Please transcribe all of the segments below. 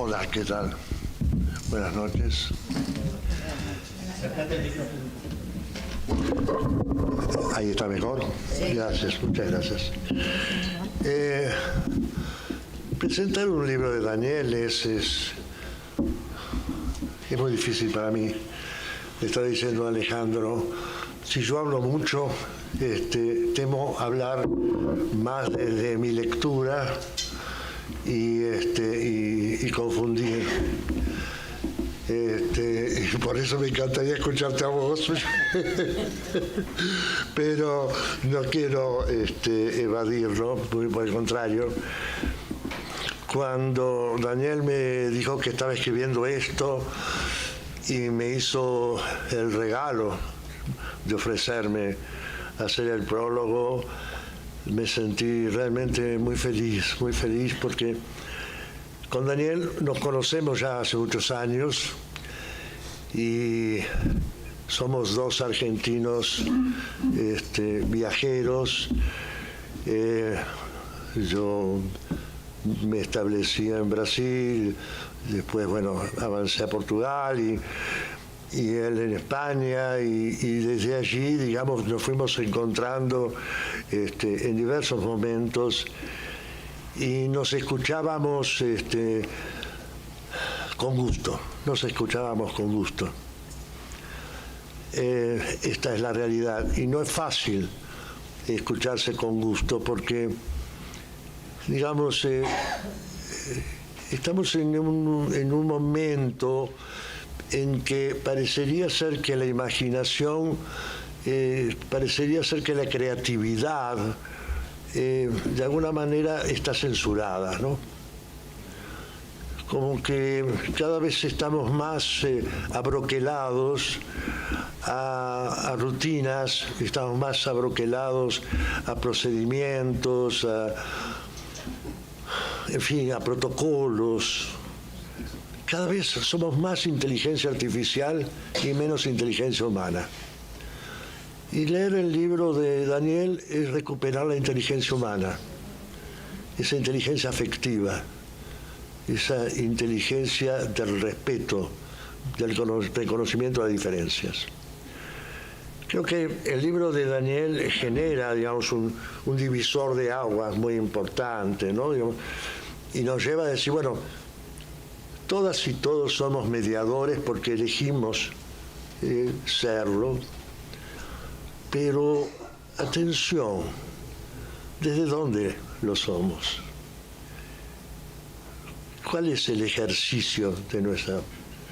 Hola, ¿qué tal? Buenas noches. Ahí está mejor. Gracias, muchas gracias. Presentar un libro de Daniel es muy difícil para mí. Le está diciendo Alejandro, si yo hablo mucho, temo hablar más de mi lectura y confundir. Y por eso me encantaría escucharte a vos, pero no quiero evadirlo, por el contrario. Cuando Daniel me dijo que estaba escribiendo esto y me hizo el regalo de ofrecerme hacer el prólogo, me sentí realmente muy feliz porque con Daniel nos conocemos ya hace muchos años y somos dos argentinos viajeros. Yo me establecí en Brasil, después, bueno, avancé a Portugal y él en España y desde allí, digamos, nos fuimos encontrando en diversos momentos y nos escuchábamos con gusto, Esta es la realidad y no es fácil escucharse con gusto porque, digamos, estamos en un momento en que parecería ser que la imaginación, parecería ser que la creatividad, de alguna manera está censurada, ¿no? Como que cada vez estamos más abroquelados a rutinas, estamos más abroquelados a procedimientos, en fin, a protocolos. Cada vez somos más inteligencia artificial y menos inteligencia humana. Y leer el libro de Daniel es recuperar la inteligencia humana, esa inteligencia afectiva, esa inteligencia del respeto, del reconocimiento de las diferencias. Creo que el libro de Daniel genera, digamos, un divisor de aguas muy importante, ¿no? Y nos lleva a decir, bueno, todas y todos somos mediadores porque elegimos serlo, pero atención, ¿desde dónde lo somos? ¿Cuál es el ejercicio de nuestra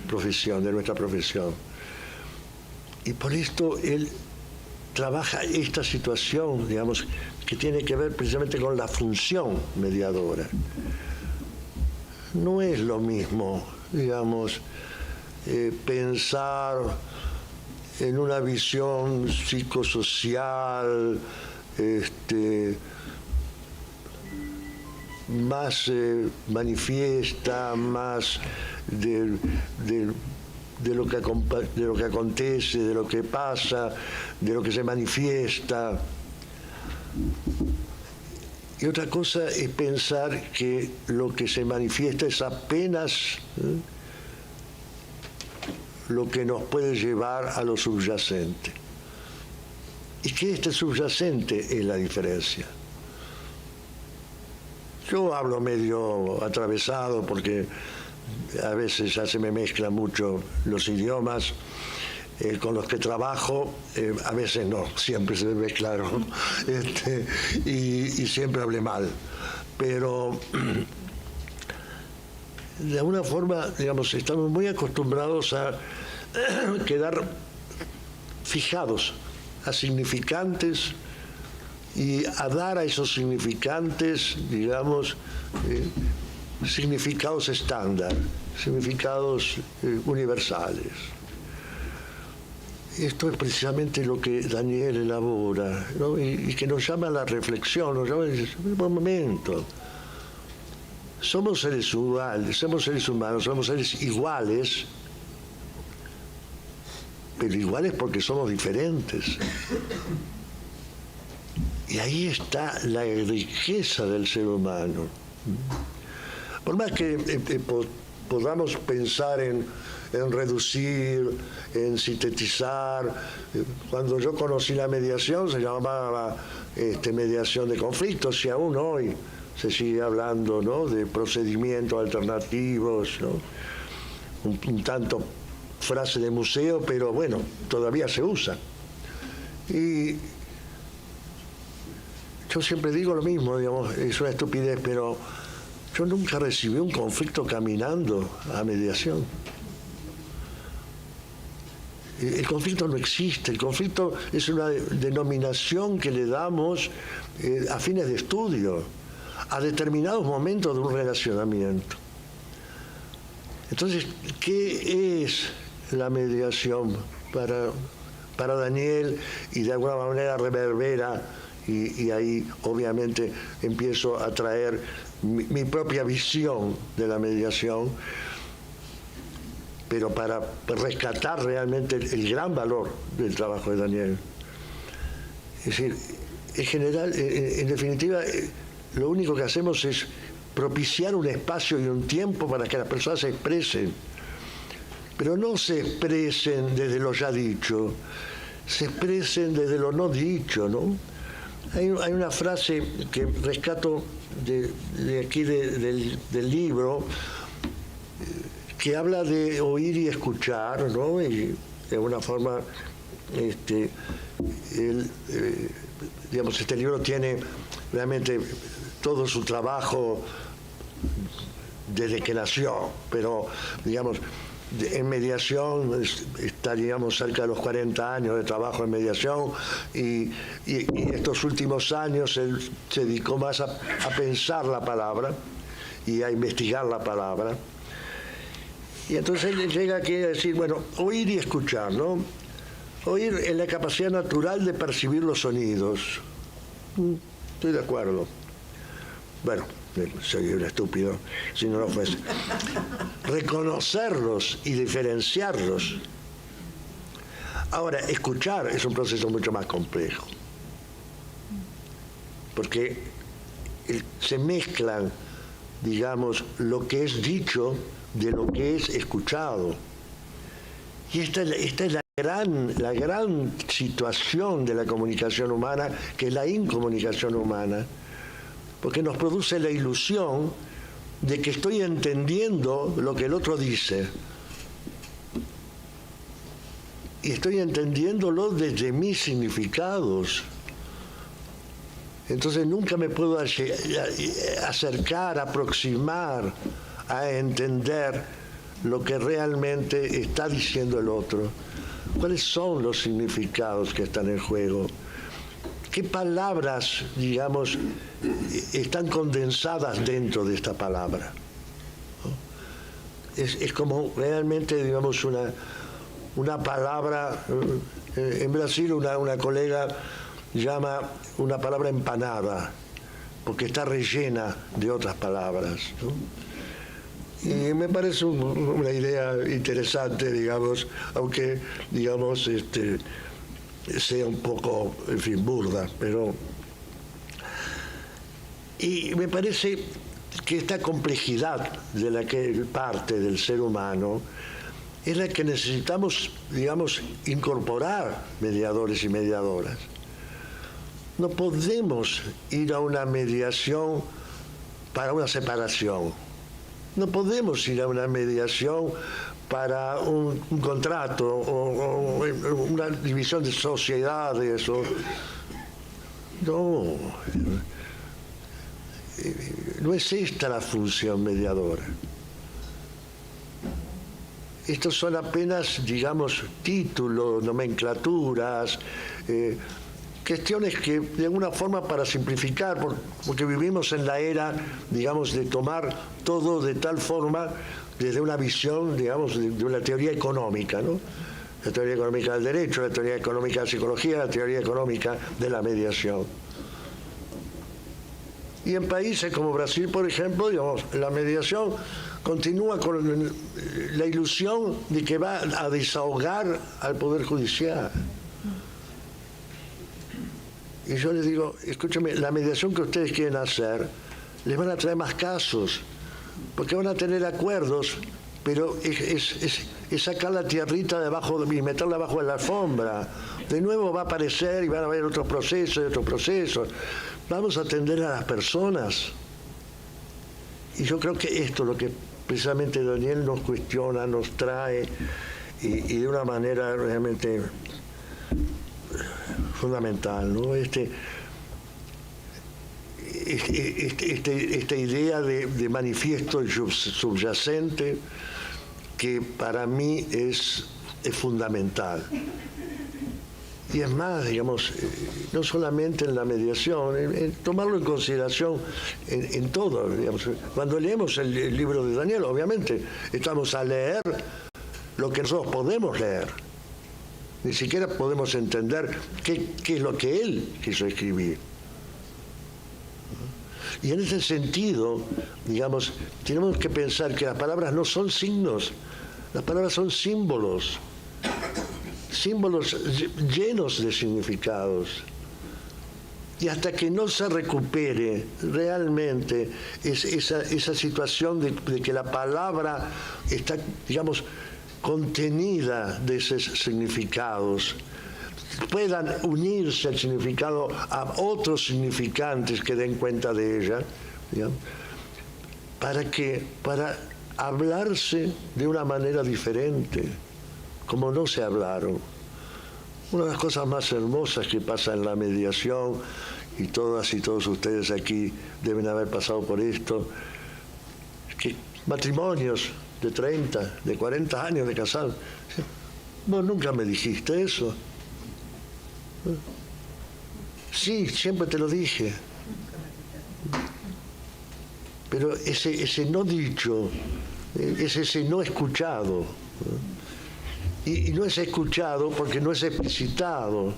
profesión? Y por esto él trabaja esta situación, digamos, que tiene que ver precisamente con la función mediadora. No es lo mismo, digamos, pensar en una visión psicosocial, más manifiesta, más de lo que acontece, de lo que pasa, de lo que se manifiesta. Y otra cosa es pensar que lo que se manifiesta es apenas lo que nos puede llevar a lo subyacente. Y que este subyacente es la diferencia. Yo hablo medio atravesado porque a veces ya se me mezclan mucho los idiomas con los que trabajo, a veces no, siempre se me mezclaron, y siempre hablé mal. Pero de alguna forma, digamos, estamos muy acostumbrados a quedar fijados a significantes y a dar a esos significantes, digamos, significados estándar, significados universales. Esto es precisamente lo que Daniel elabora, ¿no? y que nos llama a la reflexión, nos llama a decir, un momento, somos seres iguales, somos seres humanos, somos seres iguales, pero iguales porque somos diferentes. Y ahí está la riqueza del ser humano. Por más que podamos pensar en reducir, en sintetizar. Cuando yo conocí la mediación se llamaba mediación de conflictos, y aún hoy se sigue hablando, ¿no?, de procedimientos alternativos, ¿no? Un tanto frase de museo, pero bueno, todavía se usa. Y yo siempre digo lo mismo, digamos, es una estupidez, pero yo nunca recibí un conflicto caminando a mediación. El conflicto no existe, el conflicto es una denominación que le damos a fines de estudio, a determinados momentos de un relacionamiento. Entonces, ¿qué es la mediación para Daniel? Y de alguna manera reverbera, y ahí obviamente empiezo a traer mi propia visión de la mediación, pero para rescatar realmente el gran valor del trabajo de Daniel. Es decir, en general, en definitiva, lo único que hacemos es propiciar un espacio y un tiempo para que las personas se expresen, pero no se expresen desde lo ya dicho, se expresen desde lo no dicho, ¿no? Hay una frase que rescato de aquí del libro, que habla de oír y escuchar, ¿no? Y de alguna forma, digamos, este libro tiene realmente todo su trabajo desde que nació, pero, digamos, en mediación está, digamos, cerca de los 40 años de trabajo en mediación, y estos últimos años él se dedicó más a pensar la palabra y a investigar la palabra. Y entonces él llega aquí a decir, bueno, oír y escuchar, ¿no? Oír es la capacidad natural de percibir los sonidos. Estoy de acuerdo. Bueno, soy un estúpido si no lo fuese. Reconocerlos y diferenciarlos. Ahora, escuchar es un proceso mucho más complejo, porque se mezclan, digamos, lo que es dicho de lo que es escuchado. Y esta es la gran situación de la comunicación humana, que es la incomunicación humana, porque nos produce la ilusión de que estoy entendiendo lo que el otro dice, y estoy entendiéndolo desde mis significados. Entonces nunca me puedo acercar, aproximar a entender lo que realmente está diciendo el otro. ¿Cuáles son los significados que están en juego? ¿Qué palabras, digamos, están condensadas dentro de esta palabra? Es como realmente, digamos, una palabra. En Brasil una colega llama una palabra empanada, porque está rellena de otras palabras, ¿no? Y me parece una idea interesante, digamos, aunque, digamos, sea un poco, en fin, burda, pero... Y me parece que esta complejidad de la que parte del ser humano es la que necesitamos, digamos, incorporar mediadores y mediadoras. No podemos ir a una mediación para una separación. No podemos ir a una mediación para un contrato o una división de sociedades. No es esta la función mediadora. Estos son apenas, digamos, títulos, nomenclaturas, cuestiones que de alguna forma, para simplificar, porque vivimos en la era, digamos, de tomar todo de tal forma desde una visión, digamos, de una teoría económica, ¿no? La teoría económica del derecho, la teoría económica de la psicología, la teoría económica de la mediación. Y en países como Brasil, por ejemplo, digamos, la mediación continúa con la ilusión de que va a desahogar al Poder Judicial. Y yo les digo, escúchame, la mediación que ustedes quieren hacer, les van a traer más casos, porque van a tener acuerdos, pero es sacar la tierrita debajo y meterla bajo la alfombra. De nuevo va a aparecer y van a haber otros procesos y otros procesos. Vamos a atender a las personas. Y yo creo que esto es lo que precisamente Daniel nos cuestiona, nos trae, y de una manera realmente fundamental, ¿no? Esta idea de manifiesto subyacente que para mí es fundamental. Y es más, digamos, no solamente en la mediación, en tomarlo en consideración en todo. Digamos. Cuando leemos el libro de Daniel, obviamente, estamos a leer lo que nosotros podemos leer. Ni siquiera podemos entender qué es lo que él quiso escribir. Y en ese sentido, digamos, tenemos que pensar que las palabras no son signos, las palabras son símbolos. Símbolos llenos de significados. Y hasta que no se recupere realmente esa situación de que la palabra está, digamos, contenida de esos significados, puedan unirse al significado a otros significantes que den cuenta de ella, digamos, para hablarse de una manera diferente, como no se hablaron. Una de las cosas más hermosas que pasa en la mediación, y todas y todos ustedes aquí deben haber pasado por esto, es que matrimonios de 30, de 40 años de casado, vos nunca me dijiste eso. Sí, siempre te lo dije. Pero ese no dicho, es ese no escuchado. Y no es escuchado porque no es explicitado.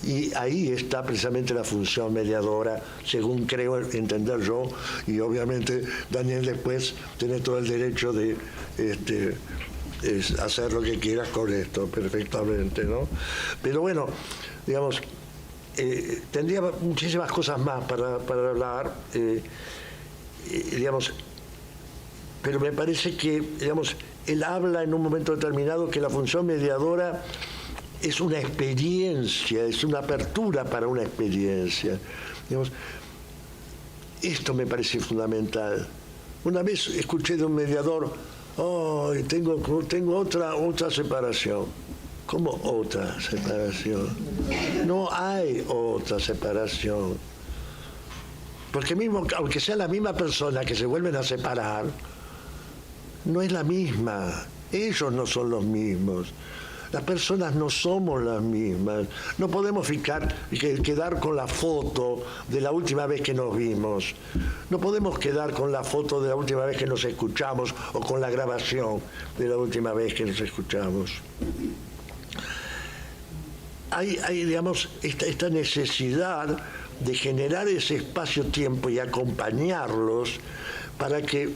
Y ahí está precisamente la función mediadora, según creo entender yo, y obviamente Daniel después tiene todo el derecho de hacer lo que quieras con esto, perfectamente, ¿no? Pero bueno, digamos, tendría muchísimas cosas más para hablar, digamos, pero me parece que, digamos, él habla en un momento determinado que la función mediadora es una experiencia, es una apertura para una experiencia. Digamos, esto me parece fundamental. Una vez escuché de un mediador, tengo otra separación. ¿Cómo otra separación? No hay otra separación. Porque mismo, aunque sea la misma persona que se vuelven a separar, no es la misma. Ellos no son los mismos. Las personas no somos las mismas. No podemos quedar con la foto de la última vez que nos vimos. No podemos quedar con la foto de la última vez que nos escuchamos o con la grabación de la última vez que nos escuchamos. Hay digamos, esta necesidad de generar ese espacio-tiempo y acompañarlos para que,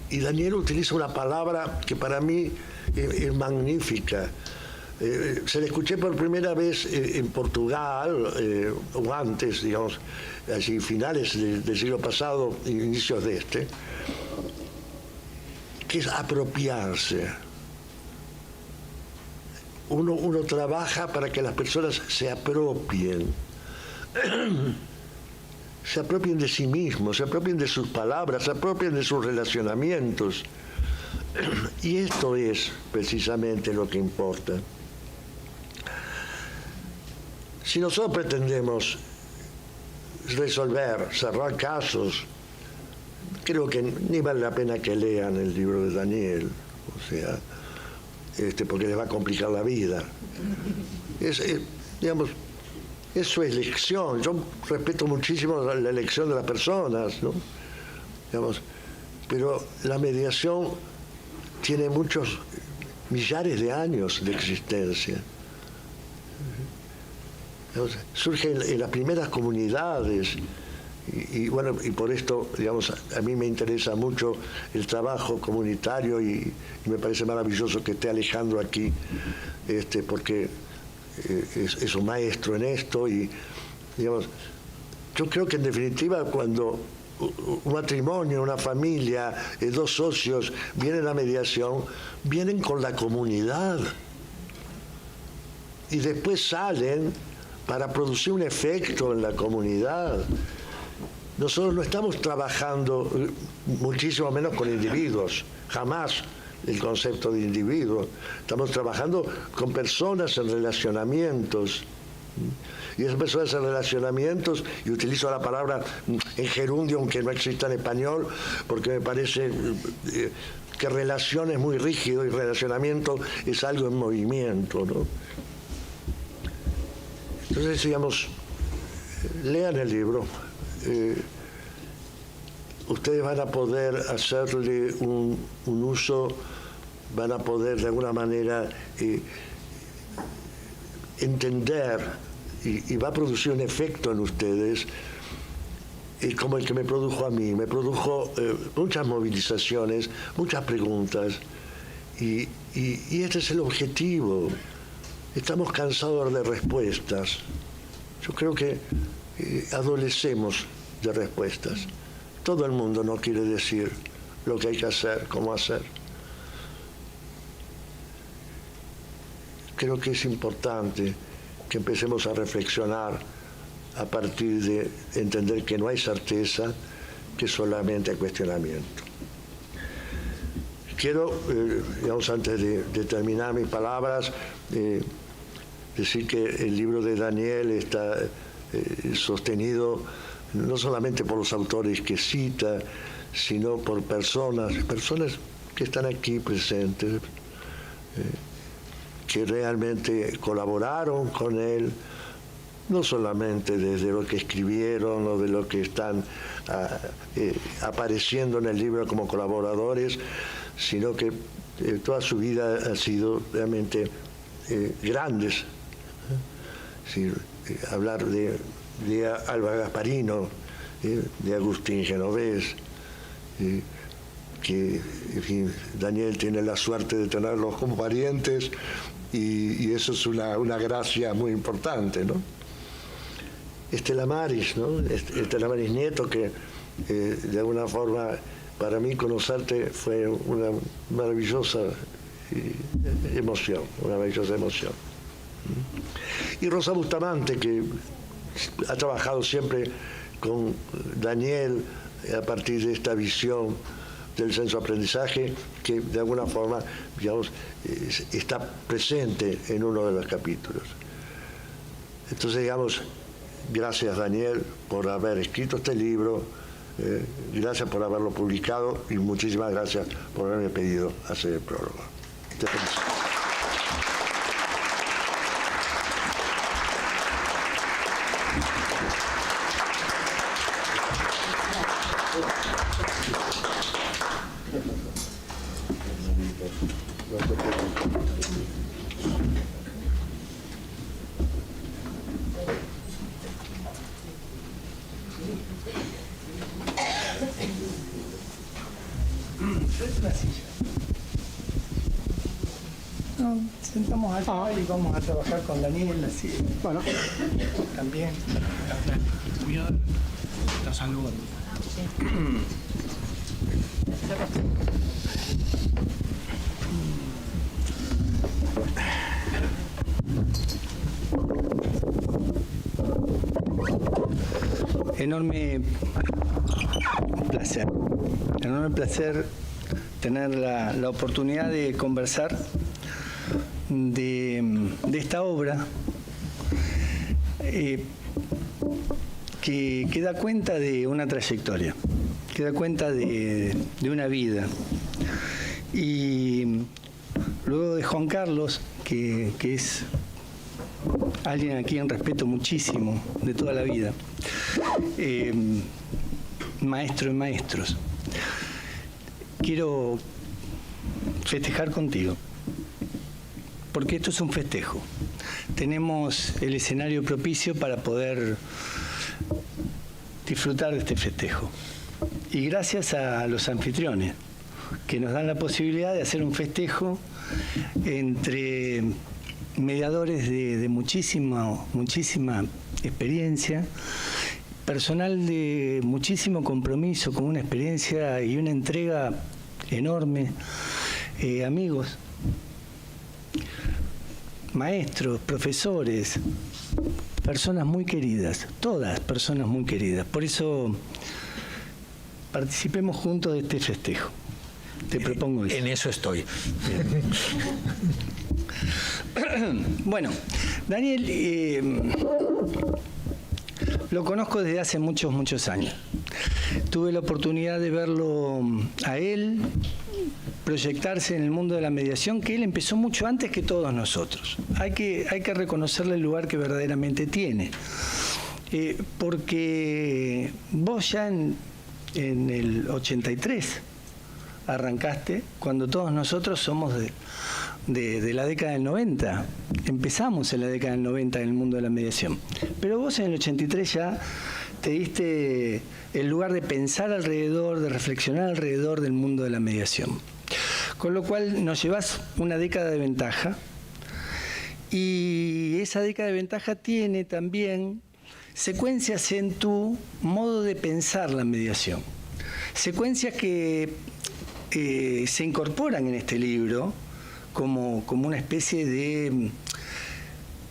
y Daniel utiliza una palabra que para mí es magnífica. Se la escuché por primera vez en Portugal, o antes, digamos, así finales del siglo pasado, inicios de este, que es apropiarse. Uno trabaja para que las personas se apropien de sí mismos, se apropien de sus palabras, se apropien de sus relacionamientos. Y esto es precisamente lo que importa. Si nosotros pretendemos resolver, cerrar casos, creo que ni vale la pena que lean el libro de Daniel, o sea, porque les va a complicar la vida. Digamos, es su elección. Yo respeto muchísimo la elección de las personas, ¿no? Digamos, pero la mediación tiene muchos millares de años de existencia. Digamos, surge en las primeras comunidades y bueno, y por esto, digamos, a mí me interesa mucho el trabajo comunitario y me parece maravilloso que esté Alejandro aquí, porque es un maestro en esto y, digamos, yo creo que en definitiva cuando un matrimonio, una familia, dos socios vienen a mediación, vienen con la comunidad y después salen para producir un efecto en la comunidad. Nosotros no estamos trabajando muchísimo menos con individuos, jamás el concepto de individuo. Estamos trabajando con personas en relacionamientos. Y esas personas en relacionamientos, y utilizo la palabra en gerundio, aunque no exista en español, porque me parece que relación es muy rígido y relacionamiento es algo en movimiento, ¿no? Entonces, digamos, lean el libro. Ustedes van a poder hacerle un uso, van a poder de alguna manera entender y va a producir un efecto en ustedes como el que me produjo a mí. Me produjo muchas movilizaciones, muchas preguntas y este es el objetivo. Estamos cansados de respuestas. Yo creo que adolecemos de respuestas. Todo el mundo no quiere decir lo que hay que hacer, cómo hacer. Creo que es importante que empecemos a reflexionar a partir de entender que no hay certeza, que solamente hay cuestionamiento. Quiero, digamos, antes de terminar mis palabras, decir que el libro de Daniel está sostenido no solamente por los autores que cita, sino por personas que están aquí presentes, que realmente colaboraron con él, no solamente desde lo que escribieron o de lo que están apareciendo en el libro como colaboradores, sino que toda su vida ha sido realmente grandes. Hablar de Alba Gasparino, de Agustín Genovés, que en fin, Daniel tiene la suerte de tenerlos como parientes y eso es una gracia muy importante, ¿no? Estela Maris, ¿no? Estela Maris Nieto, que de alguna forma para mí conocerte fue una maravillosa emoción, Y Rosa Bustamante, que ha trabajado siempre con Daniel a partir de esta visión del censo-aprendizaje, que de alguna forma, digamos, está presente en uno de los capítulos. Entonces, digamos, gracias, Daniel, por haber escrito este libro, gracias por haberlo publicado y muchísimas gracias por haberme pedido hacer el prólogo. Te felicito. Sentamos acá y vamos a trabajar con Daniel, así. Bueno, también. Te saludo. Enorme placer tener la oportunidad de conversar de esta obra que da cuenta de una trayectoria, que da cuenta de una vida. Y luego de Juan Carlos, que es alguien a quien respeto muchísimo de toda la vida, maestro de maestros, quiero festejar contigo, porque esto es un festejo. Tenemos el escenario propicio para poder disfrutar de este festejo. Y gracias a los anfitriones, que nos dan la posibilidad de hacer un festejo entre mediadores de muchísima experiencia, personal de muchísimo compromiso, con una experiencia y una entrega enorme, amigos, maestros, profesores, personas muy queridas, todas personas muy queridas. Por eso participemos juntos de este festejo. Te propongo eso. En eso estoy. Bueno, Daniel, lo conozco desde hace muchos años. Tuve la oportunidad de verlo a él proyectarse en el mundo de la mediación, que él empezó mucho antes que todos nosotros. Hay que reconocerle el lugar que verdaderamente tiene. Porque vos ya en el 83 arrancaste, cuando todos nosotros somos de la década del 90. Empezamos en la década del 90 en el mundo de la mediación. Pero vos en el 83 ya te diste el lugar de pensar alrededor, de reflexionar alrededor del mundo de la mediación. Con lo cual nos llevas una década de ventaja, y esa década de ventaja tiene también secuencias en tu modo de pensar la mediación. Secuencias que se incorporan en este libro como una especie de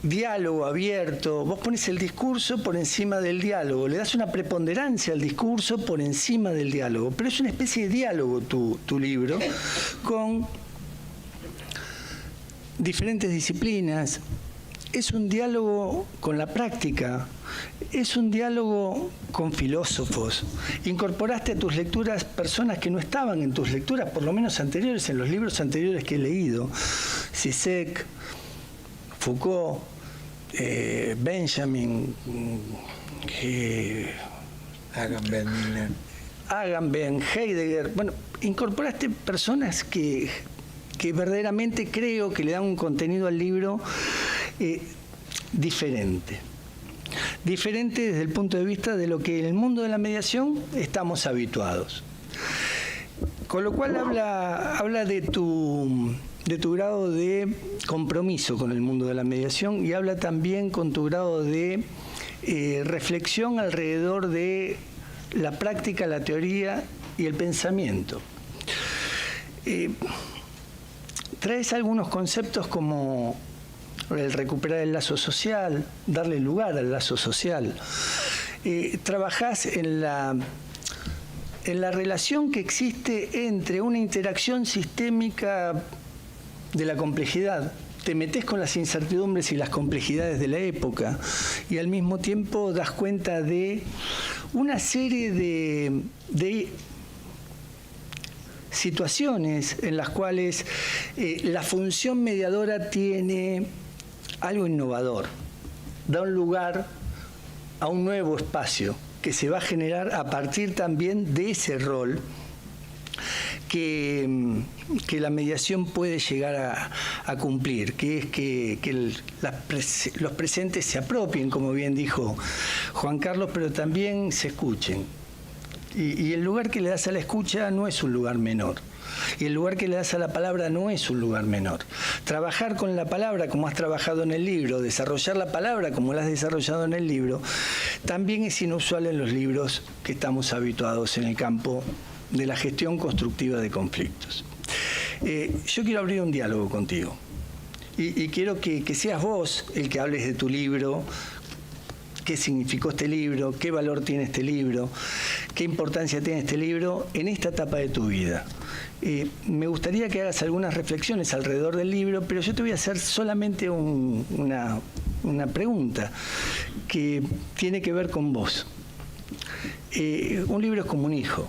diálogo abierto. Vos pones el discurso por encima del diálogo, le das una preponderancia al discurso por encima del diálogo, pero es una especie de diálogo tu libro, con diferentes disciplinas. Es un diálogo con la práctica, es un diálogo con filósofos. Incorporaste a tus lecturas personas que no estaban en tus lecturas, por lo menos anteriores, en los libros anteriores que he leído. Zizek, Foucault, Benjamin, Agamben, Heidegger. Bueno, incorporaste personas que verdaderamente creo que le dan un contenido al libro diferente. Diferente desde el punto de vista de lo que en el mundo de la mediación estamos habituados. Con lo cual habla de tu grado de compromiso con el mundo de la mediación, y habla también con tu grado de reflexión alrededor de la práctica, la teoría y el pensamiento. Traes algunos conceptos como el recuperar el lazo social, darle lugar al lazo social. Trabajás en la relación que existe entre una interacción sistémica de la complejidad. Te metés con las incertidumbres y las complejidades de la época, y al mismo tiempo das cuenta de una serie de situaciones en las cuales la función mediadora tiene algo innovador, da un lugar a un nuevo espacio que se va a generar a partir también de ese rol que la mediación puede llegar a cumplir, que es que los presentes se apropien, como bien dijo Juan Carlos, pero también se escuchen. Y el lugar que le das a la escucha no es un lugar menor. Y el lugar que le das a la palabra no es un lugar menor. Trabajar con la palabra como has trabajado en el libro, desarrollar la palabra como la has desarrollado en el libro, también es inusual en los libros que estamos habituados en el campo de la gestión constructiva de conflictos. Yo quiero abrir un diálogo contigo, y quiero que seas vos el que hables de tu libro, qué significó este libro, qué valor tiene este libro, qué importancia tiene este libro en esta etapa de tu vida. Me gustaría que hagas algunas reflexiones alrededor del libro, pero yo te voy a hacer solamente una pregunta que tiene que ver con vos. Un libro es como un hijo.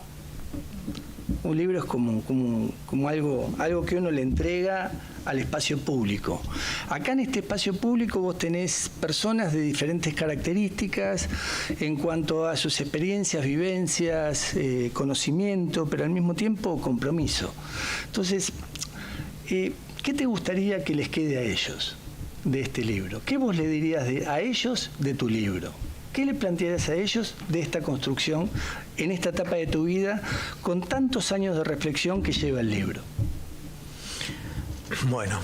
Un libro es como algo que uno le entrega al espacio público. Acá en este espacio público vos tenés personas de diferentes características en cuanto a sus experiencias, vivencias, conocimiento, pero al mismo tiempo compromiso. Entonces, ¿qué te gustaría que les quede a ellos de este libro? ¿Qué vos le dirías a ellos de tu libro? ¿Qué le plantearías a ellos de esta construcción en esta etapa de tu vida con tantos años de reflexión que lleva el libro? Bueno,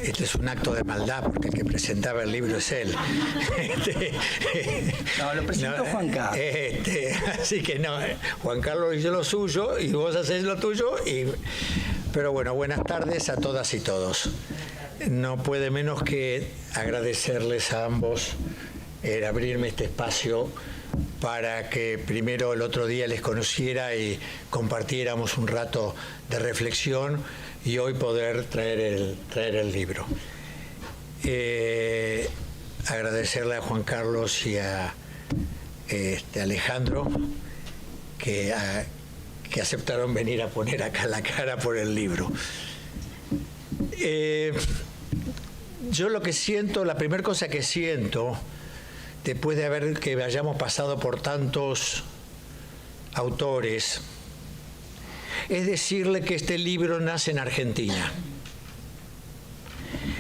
Este es un acto de maldad porque el que presentaba el libro es él. No, lo presentó Juan Carlos. Así que no, Juan Carlos hizo lo suyo y vos hacés lo tuyo. Pero bueno, buenas tardes a todas y todos. No puede menos que agradecerles a ambos el abrirme este espacio para que primero el otro día les conociera y compartiéramos un rato de reflexión y hoy poder traer el libro. Agradecerle a Juan Carlos y a Alejandro que aceptaron venir a poner acá la cara por el libro. Yo lo que siento, la primera cosa que siento, después de que hayamos pasado por tantos autores, es decirle que este libro nace en Argentina.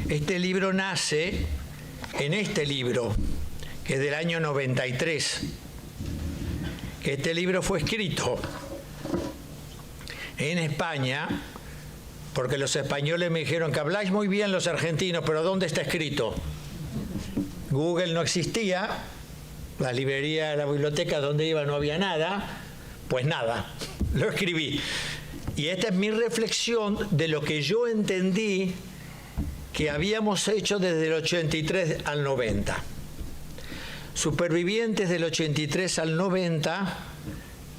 Este libro nace en este libro, que es del año 93. Este libro fue escrito en España, porque los españoles me dijeron que habláis muy bien los argentinos, pero ¿dónde está escrito? Google no existía, la librería, la biblioteca donde iba no había nada, pues nada, lo escribí. Y esta es mi reflexión de lo que yo entendí que habíamos hecho desde el 83 al 90. Supervivientes del 83 al 90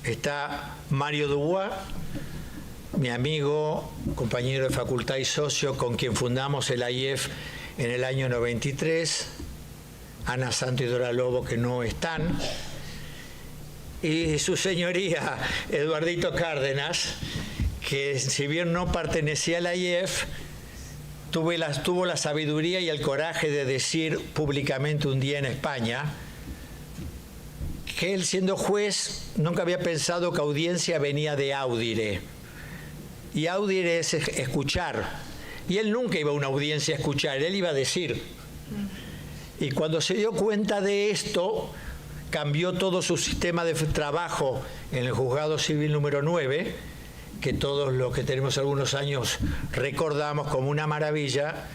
está Mario Dubois, mi amigo, compañero de facultad y socio, con quien fundamos el AIEF en el año 93, Ana Santo y Dora Lobo, que no están, y su señoría Eduardito Cárdenas, que si bien no pertenecía al AIEF, tuvo la sabiduría y el coraje de decir públicamente un día en España que él, siendo juez, nunca había pensado que audiencia venía de audire. Y audire es escuchar. Y él nunca iba a una audiencia a escuchar, él iba a decir. Y cuando se dio cuenta de esto, cambió todo su sistema de trabajo en el Juzgado Civil número 9, que todos los que tenemos algunos años recordamos como una maravilla,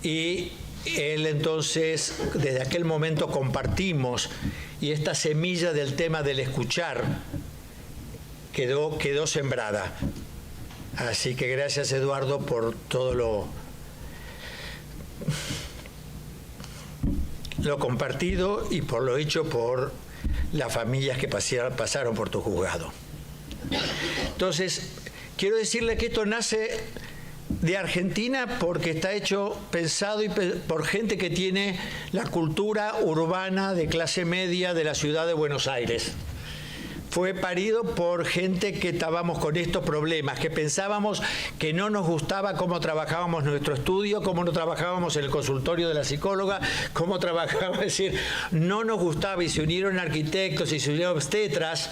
y él entonces, desde aquel momento compartimos, y esta semilla del tema del escuchar quedó sembrada. Así que gracias, Eduardo, por todo lo compartido y por lo hecho por las familias que pasaron por tu juzgado. Entonces, quiero decirle que esto nace de Argentina porque está hecho, pensado por gente que tiene la cultura urbana de clase media de la ciudad de Buenos Aires. Fue parido por gente que estábamos con estos problemas, que pensábamos que no nos gustaba cómo trabajábamos nuestro estudio, cómo no trabajábamos en el consultorio de la psicóloga, cómo trabajábamos, es decir, no nos gustaba, y se unieron arquitectos y se unieron obstetras.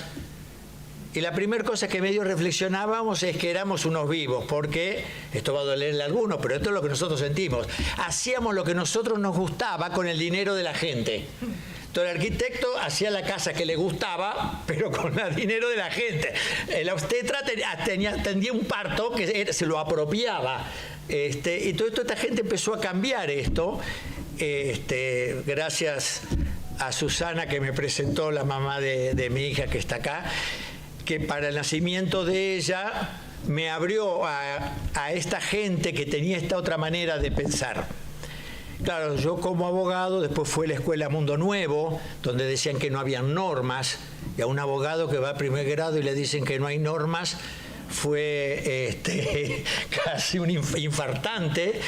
Y la primera cosa que medio reflexionábamos es que éramos unos vivos, porque, esto va a dolerle a algunos, pero esto es lo que nosotros sentimos, hacíamos lo que nosotros nos gustaba con el dinero de la gente. Entonces el arquitecto hacía la casa que le gustaba, pero con el dinero de la gente. El obstetra atendía un parto que se lo apropiaba. Y todo esto, esta gente empezó a cambiar esto, gracias a Susana, que me presentó, la mamá de mi hija que está acá, que para el nacimiento de ella me abrió a esta gente que tenía esta otra manera de pensar. Claro, yo como abogado, después fui a la escuela Mundo Nuevo, donde decían que no había normas, y a un abogado que va a primer grado y le dicen que no hay normas, fue casi un infartante.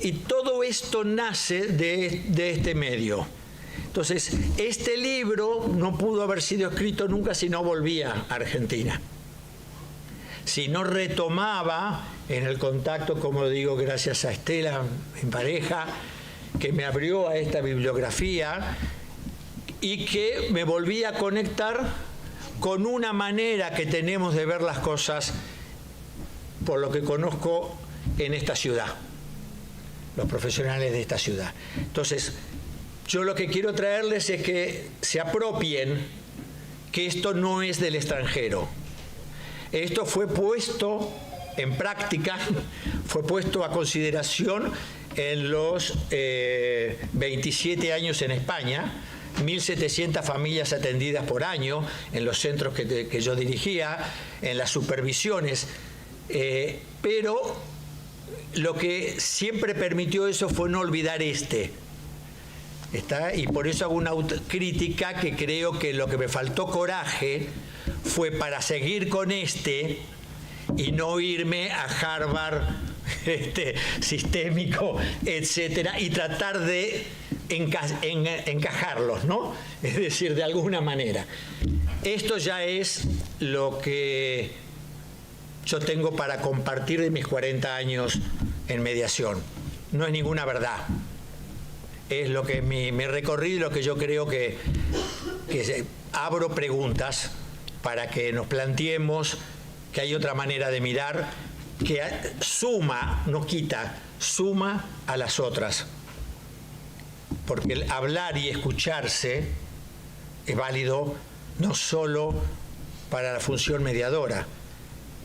Y todo esto nace de este medio. Entonces, este libro no pudo haber sido escrito nunca si no volvía a Argentina. Si no retomaba en el contacto, como digo, gracias a Estela, mi pareja, que me abrió a esta bibliografía y que me volvía a conectar con una manera que tenemos de ver las cosas, por lo que conozco en esta ciudad, los profesionales de esta ciudad. Entonces, yo lo que quiero traerles es que se apropien que esto no es del extranjero. Esto fue puesto en práctica, fue puesto a consideración en los 27 años en España, 1.700 familias atendidas por año en los centros que yo dirigía, en las supervisiones, pero lo que siempre permitió eso fue no olvidar y por eso hago una autocrítica, que creo que lo que me faltó coraje fue para seguir con y no irme a Harvard sistémico, etcétera, y tratar de encajarlos, ¿no? Es decir, de alguna manera. Esto ya es lo que yo tengo para compartir de mis 40 años en mediación. No es ninguna verdad. Es lo que mi recorrido y lo que yo creo que abro preguntas para que nos planteemos que hay otra manera de mirar que suma, no quita, suma a las otras. Porque el hablar y escucharse es válido no solo para la función mediadora.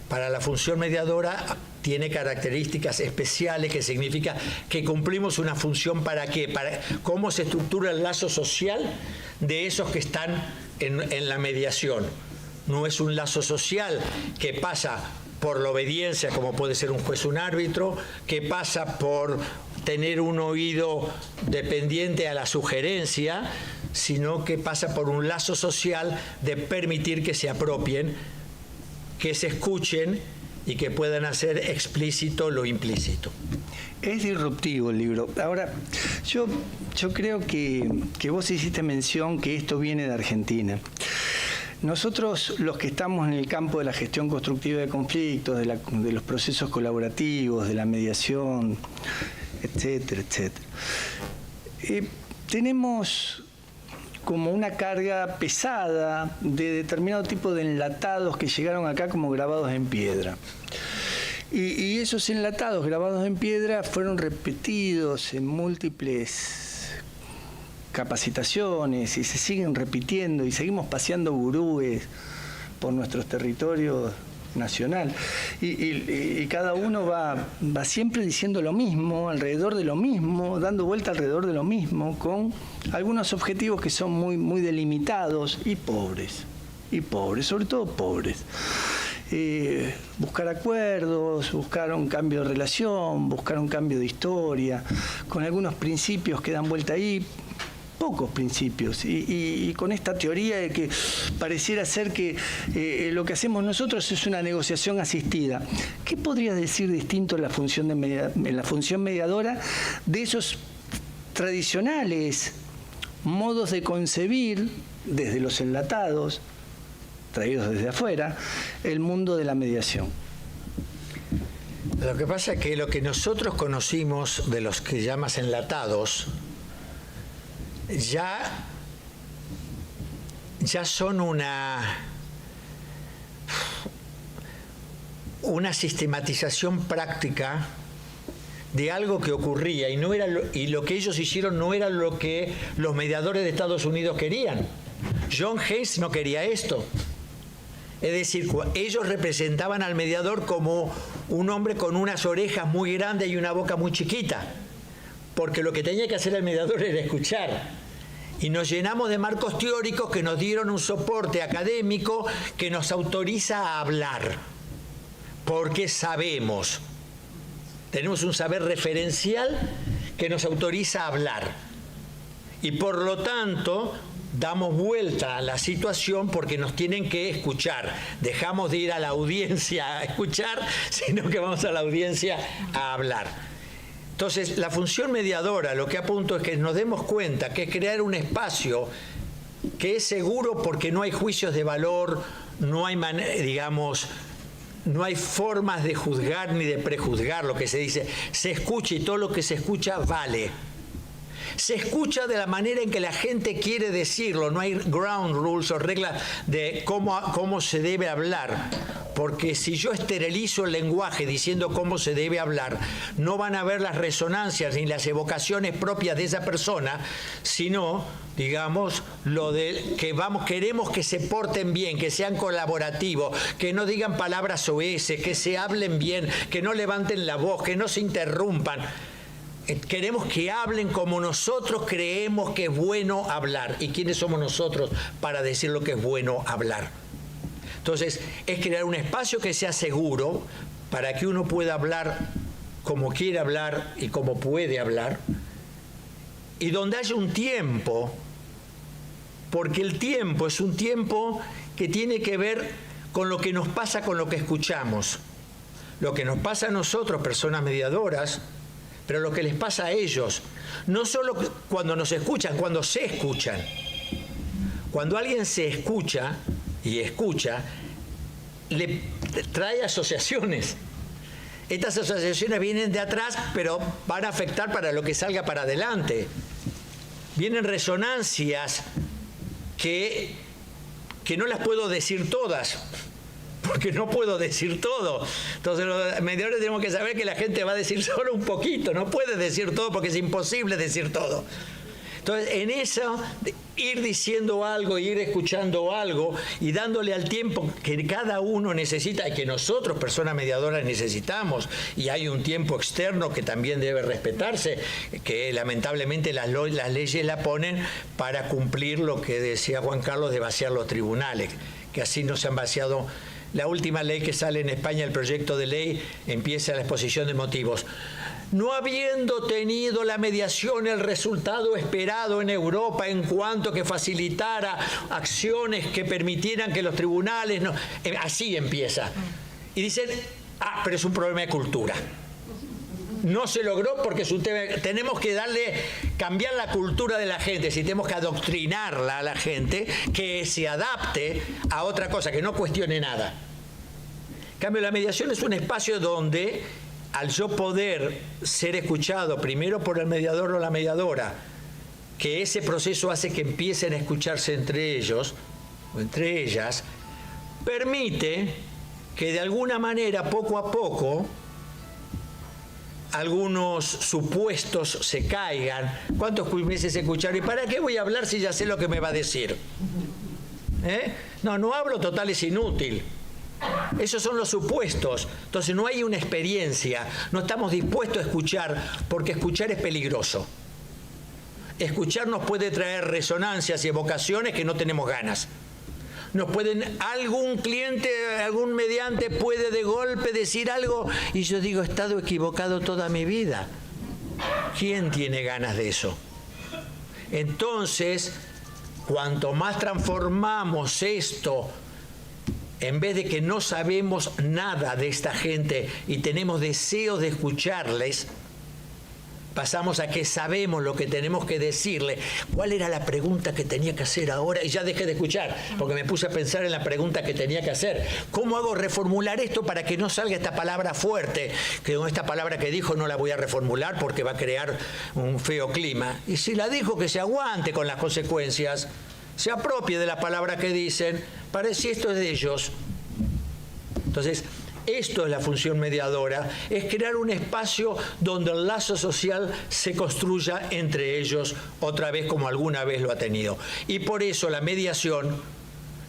Para la función mediadora tiene características especiales, que significa que cumplimos una función ¿para qué? Para cómo se estructura el lazo social de esos que están en la mediación. No es un lazo social que pasa por la obediencia, como puede ser un juez, un árbitro, que pasa por tener un oído dependiente a la sugerencia, sino que pasa por un lazo social de permitir que se apropien, que se escuchen y que puedan hacer explícito lo implícito. Es disruptivo el libro. Ahora, yo creo que vos hiciste mención que esto viene de Argentina. Nosotros, los que estamos en el campo de la gestión constructiva de conflictos, de los procesos colaborativos, de la mediación, etcétera, etcétera, tenemos como una carga pesada de determinado tipo de enlatados que llegaron acá como grabados en piedra. Y esos enlatados grabados en piedra fueron repetidos en múltiples capacitaciones y se siguen repitiendo y seguimos paseando gurúes por nuestros territorios nacional y cada uno va siempre diciendo lo mismo, alrededor de lo mismo, dando vuelta alrededor de lo mismo, con algunos objetivos que son muy delimitados y pobres, sobre todo pobres. Buscar acuerdos, buscar un cambio de relación, buscar un cambio de historia, con algunos principios que dan vuelta ahí, pocos principios, y con esta teoría de que pareciera ser que lo que hacemos nosotros es una negociación asistida. ¿Qué podrías decir distinto en la función mediadora de esos tradicionales modos de concebir desde los enlatados, traídos desde afuera, el mundo de la mediación? Lo que pasa es que lo que nosotros conocimos de los que llamas enlatados ya son una sistematización práctica de algo que ocurría y lo que ellos hicieron no era lo que los mediadores de Estados Unidos querían. John Hayes no quería esto. Es decir, ellos representaban al mediador como un hombre con unas orejas muy grandes y una boca muy chiquita, porque lo que tenía que hacer el mediador era escuchar. Y nos llenamos de marcos teóricos que nos dieron un soporte académico que nos autoriza a hablar, porque sabemos. Tenemos un saber referencial que nos autoriza a hablar. Y por lo tanto, damos vuelta a la situación porque nos tienen que escuchar. Dejamos de ir a la audiencia a escuchar, sino que vamos a la audiencia a hablar. Entonces, la función mediadora, lo que apunto es que nos demos cuenta que es crear un espacio que es seguro porque no hay juicios de valor, no hay, no hay formas de juzgar ni de prejuzgar lo que se dice. Se escucha y todo lo que se escucha vale. Se escucha de la manera en que la gente quiere decirlo, no hay ground rules o reglas de cómo se debe hablar, porque si yo esterilizo el lenguaje diciendo cómo se debe hablar, no van a ver las resonancias ni las evocaciones propias de esa persona, sino, digamos, lo de que queremos que se porten bien, que sean colaborativos, que no digan palabras soeces, que se hablen bien, que no levanten la voz, que no se interrumpan. Queremos que hablen como nosotros creemos que es bueno hablar. ¿Y quiénes somos nosotros para decir lo que es bueno hablar? Entonces, es crear un espacio que sea seguro para que uno pueda hablar como quiere hablar y como puede hablar, y donde haya un tiempo, porque el tiempo es un tiempo que tiene que ver con lo que nos pasa, con lo que escuchamos. Lo que nos pasa a nosotros, personas mediadoras, pero lo que les pasa a ellos, no solo cuando nos escuchan, cuando se escuchan. Cuando alguien se escucha y escucha, le trae asociaciones. Estas asociaciones vienen de atrás, pero van a afectar para lo que salga para adelante. Vienen resonancias que no las puedo decir todas, porque no puedo decir todo. Entonces los mediadores tenemos que saber que la gente va a decir solo un poquito, no puede decir todo porque es imposible decir todo. Entonces, en eso, ir diciendo algo, ir escuchando algo y dándole al tiempo que cada uno necesita y que nosotros, personas mediadoras, necesitamos. Y hay un tiempo externo que también debe respetarse, que lamentablemente las leyes la ponen para cumplir lo que decía Juan Carlos de vaciar los tribunales, que así no se han vaciado. La última ley que sale en España, el proyecto de ley, empieza la exposición de motivos. No habiendo tenido la mediación el resultado esperado en Europa en cuanto que facilitara acciones que permitieran que los tribunales... No, así empieza. Y dicen, pero es un problema de cultura. No se logró porque es un tema, tenemos que cambiar la cultura de la gente, si tenemos que adoctrinarla a la gente, que se adapte a otra cosa, que no cuestione nada. En cambio, la mediación es un espacio donde, al yo poder ser escuchado primero por el mediador o la mediadora, que ese proceso hace que empiecen a escucharse entre ellos o entre ellas, permite que de alguna manera, poco a poco, algunos supuestos se caigan. ¿Cuántos meses escucharon? ¿Y para qué voy a hablar si ya sé lo que me va a decir? No hablo, total, es inútil. Esos son los supuestos. Entonces no hay una experiencia. No estamos dispuestos a escuchar, porque escuchar es peligroso. Escuchar nos puede traer resonancias y evocaciones que no tenemos ganas. Algún cliente, algún mediante puede de golpe decir algo y yo digo, he estado equivocado toda mi vida. ¿Quién tiene ganas de eso? Entonces, cuanto más transformamos esto, en vez de que no sabemos nada de esta gente y tenemos deseos de escucharles, pasamos a que sabemos lo que tenemos que decirle. ¿Cuál era la pregunta que tenía que hacer ahora? Y ya dejé de escuchar, porque me puse a pensar en la pregunta que tenía que hacer. ¿Cómo hago reformular esto para que no salga esta palabra fuerte? Que con esta palabra que dijo no la voy a reformular porque va a crear un feo clima. Y si la dijo, que se aguante con las consecuencias, se apropie de la palabra que dicen, para si esto es de ellos. Entonces, esto es la función mediadora, es crear un espacio donde el lazo social se construya entre ellos, otra vez como alguna vez lo ha tenido. Y por eso la mediación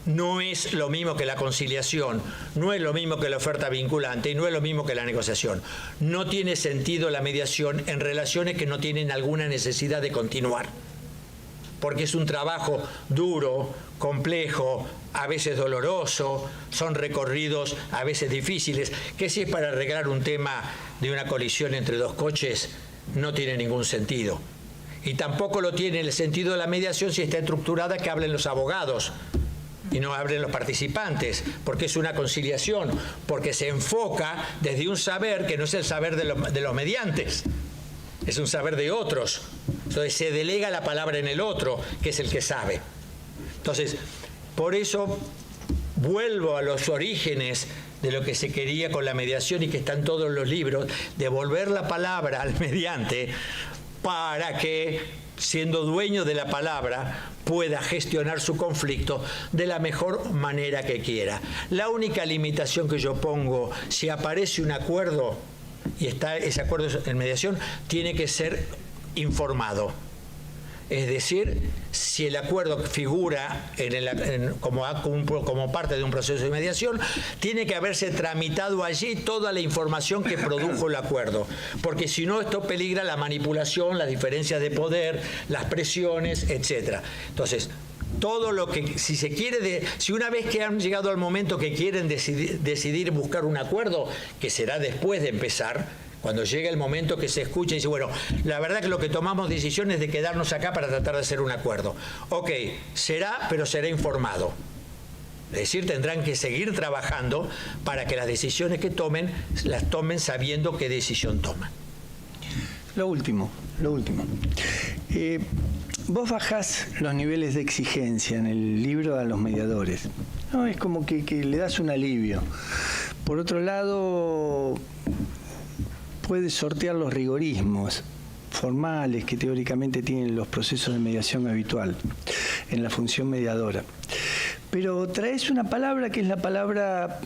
no es lo mismo que la conciliación, no es lo mismo que la oferta vinculante y no es lo mismo que la negociación. No tiene sentido la mediación en relaciones que no tienen alguna necesidad de continuar, porque es un trabajo duro, complejo, a veces doloroso, son recorridos a veces difíciles, que si es para arreglar un tema de una colisión entre dos coches, no tiene ningún sentido. Y tampoco lo tiene el sentido de la mediación si está estructurada que hablen los abogados y no hablen los participantes, porque es una conciliación, porque se enfoca desde un saber que no es el saber de los mediantes, es un saber de otros. Entonces se delega la palabra en el otro, que es el que sabe. Entonces, por eso vuelvo a los orígenes de lo que se quería con la mediación y que están todos los libros, devolver la palabra al mediante para que siendo dueño de la palabra, pueda gestionar su conflicto de la mejor manera que quiera. La única limitación que yo pongo, si aparece un acuerdo y está ese acuerdo en mediación, tiene que ser informado. Es decir, si el acuerdo figura como parte de un proceso de mediación, tiene que haberse tramitado allí toda la información que produjo el acuerdo, porque si no, esto peligra la manipulación, las diferencias de poder, las presiones, etcétera. Entonces, todo lo que, si una vez que han llegado al momento que quieren decidir buscar un acuerdo, que será después de empezar, cuando llegue el momento que se escuche y dice, bueno, la verdad que lo que tomamos decisión es de quedarnos acá para tratar de hacer un acuerdo. Ok, será, pero será informado. Es decir, tendrán que seguir trabajando para que las decisiones que tomen, las tomen sabiendo qué decisión toman. Lo último. Vos bajás los niveles de exigencia en el libro a los mediadores, ¿no? Es como que le das un alivio. Por otro lado, puedes sortear los rigorismos formales que teóricamente tienen los procesos de mediación habitual en la función mediadora. Pero traes una palabra que es la palabra,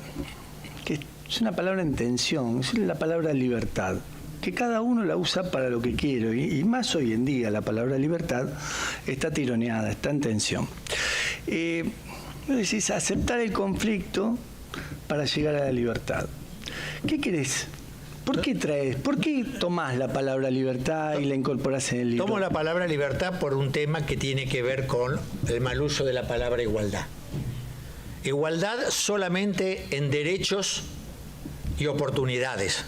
que es una palabra en tensión, es la palabra libertad, que cada uno la usa para lo que quiere, y más hoy en día la palabra libertad está tironeada, está en tensión. Vos decís aceptar el conflicto para llegar a la libertad. ¿Qué querés? ¿Por qué tomás la palabra libertad y la incorporás en el libro? Tomo la palabra libertad por un tema que tiene que ver con el mal uso de la palabra igualdad. Igualdad solamente en derechos y oportunidades.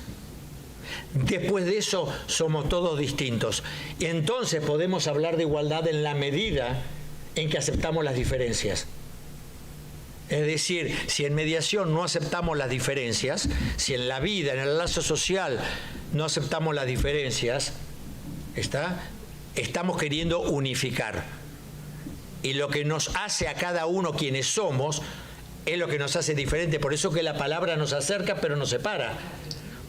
Después de eso somos todos distintos. Y entonces podemos hablar de igualdad en la medida en que aceptamos las diferencias. Es decir, si en mediación no aceptamos las diferencias, si en la vida, en el lazo social, no aceptamos las diferencias, estamos queriendo unificar. Y lo que nos hace a cada uno quienes somos es lo que nos hace diferente. Por eso que la palabra nos acerca pero nos separa.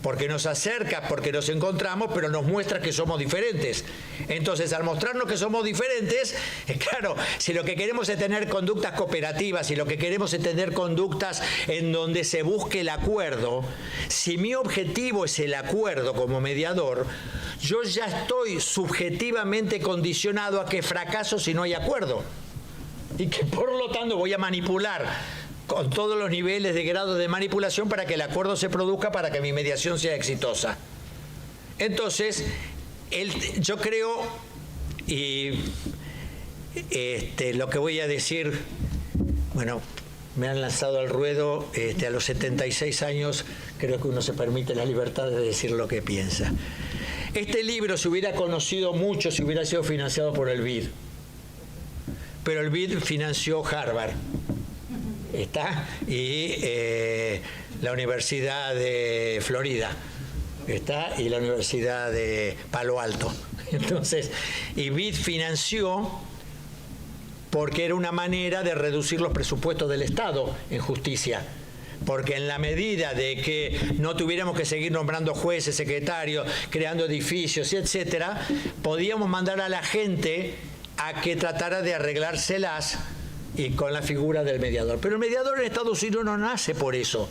Porque nos acerca, porque nos encontramos, pero nos muestra que somos diferentes. Entonces, al mostrarnos que somos diferentes, claro, si lo que queremos es tener conductas cooperativas, si lo que queremos es tener conductas en donde se busque el acuerdo, si mi objetivo es el acuerdo como mediador, yo ya estoy subjetivamente condicionado a que fracaso si no hay acuerdo. Y que por lo tanto voy a manipular con todos los niveles de grado de manipulación para que el acuerdo se produzca, para que mi mediación sea exitosa. Entonces, yo creo, y lo que voy a decir, bueno, me han lanzado al ruedo, a los 76 años, creo que uno se permite la libertad de decir lo que piensa. Este libro se hubiera conocido mucho si hubiera sido financiado por el BID, pero el BID financió Harvard. Y la Universidad de Florida y la Universidad de Palo Alto. Entonces, y BID financió porque era una manera de reducir los presupuestos del Estado en justicia. Porque en la medida de que no tuviéramos que seguir nombrando jueces, secretarios, creando edificios, etcétera, podíamos mandar a la gente a que tratara de arreglárselas y con la figura del mediador. Pero el mediador en Estados Unidos no nace por eso.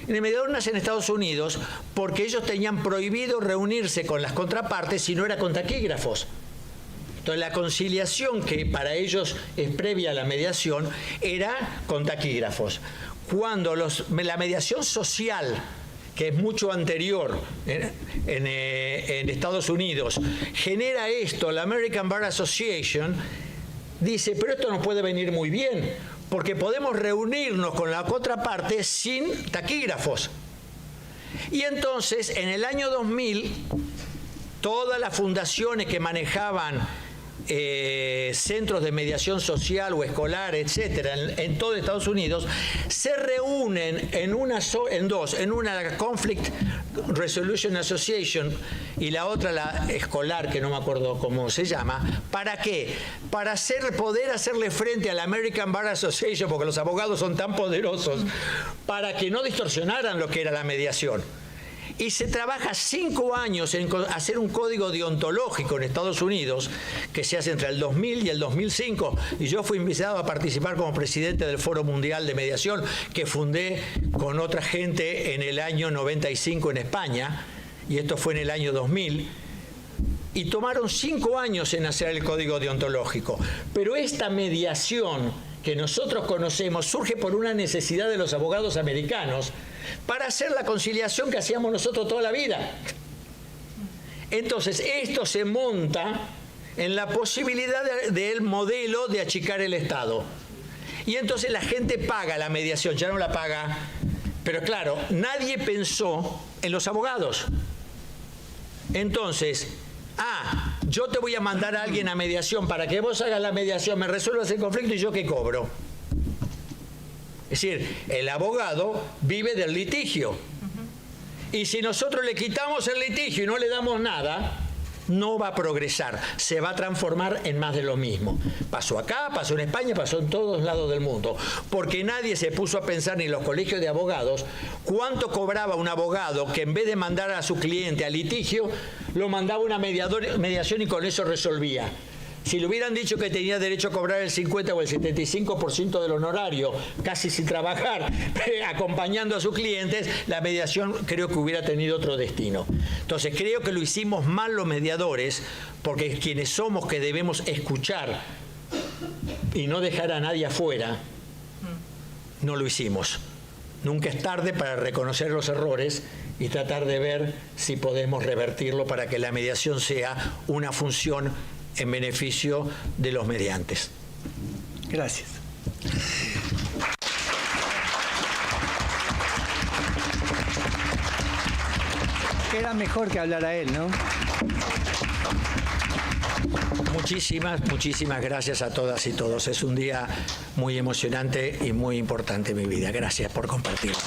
El mediador nace en Estados Unidos porque ellos tenían prohibido reunirse con las contrapartes si no era con taquígrafos. Entonces la conciliación, que para ellos es previa a la mediación, era con taquígrafos. Cuando la mediación social, que es mucho anterior en Estados Unidos, genera esto, la American Bar Association dice, pero esto nos puede venir muy bien, porque podemos reunirnos con la contraparte sin taquígrafos. Y entonces, en el año 2000, todas las fundaciones que manejaban centros de mediación social o escolar, etcétera, en todo Estados Unidos, se reúnen en una Conflict Resolution Association y la otra, la escolar, que no me acuerdo cómo se llama. ¿Para qué? Para poder hacerle frente a la American Bar Association, porque los abogados son tan poderosos, para que no distorsionaran lo que era la mediación. y se trabaja 5 años en hacer un código deontológico en Estados Unidos, que se hace entre el 2000 y el 2005, y yo fui invitado a participar como presidente del Foro Mundial de Mediación, que fundé con otra gente en el año 95 en España, y esto fue en el año 2000, y tomaron 5 años en hacer el código deontológico. Pero esta mediación que nosotros conocemos surge por una necesidad de los abogados americanos para hacer la conciliación que hacíamos nosotros toda la vida. Entonces, esto se monta en la posibilidad del modelo de achicar el Estado. Y entonces la gente paga la mediación, ya no la paga. Pero claro, nadie pensó en los abogados. Entonces, yo te voy a mandar a alguien a mediación para que vos hagas la mediación, me resuelvas el conflicto y yo qué cobro. Es decir, el abogado vive del litigio. Y si nosotros le quitamos el litigio y no le damos nada, no va a progresar, se va a transformar en más de lo mismo. Pasó acá, pasó en España, pasó en todos lados del mundo, porque nadie se puso a pensar, ni en los colegios de abogados, cuánto cobraba un abogado que en vez de mandar a su cliente a litigio, lo mandaba a una mediación y con eso resolvía. Si le hubieran dicho que tenía derecho a cobrar el 50 o el 75% del honorario, casi sin trabajar, acompañando a sus clientes, la mediación creo que hubiera tenido otro destino. Entonces creo que lo hicimos mal los mediadores, porque quienes somos que debemos escuchar y no dejar a nadie afuera, no lo hicimos. Nunca es tarde para reconocer los errores y tratar de ver si podemos revertirlo para que la mediación sea una función en beneficio de los mediantes. Gracias. Era mejor que hablara él, ¿no? Muchísimas gracias a todas y todos. Es un día muy emocionante y muy importante en mi vida. Gracias por compartirlo.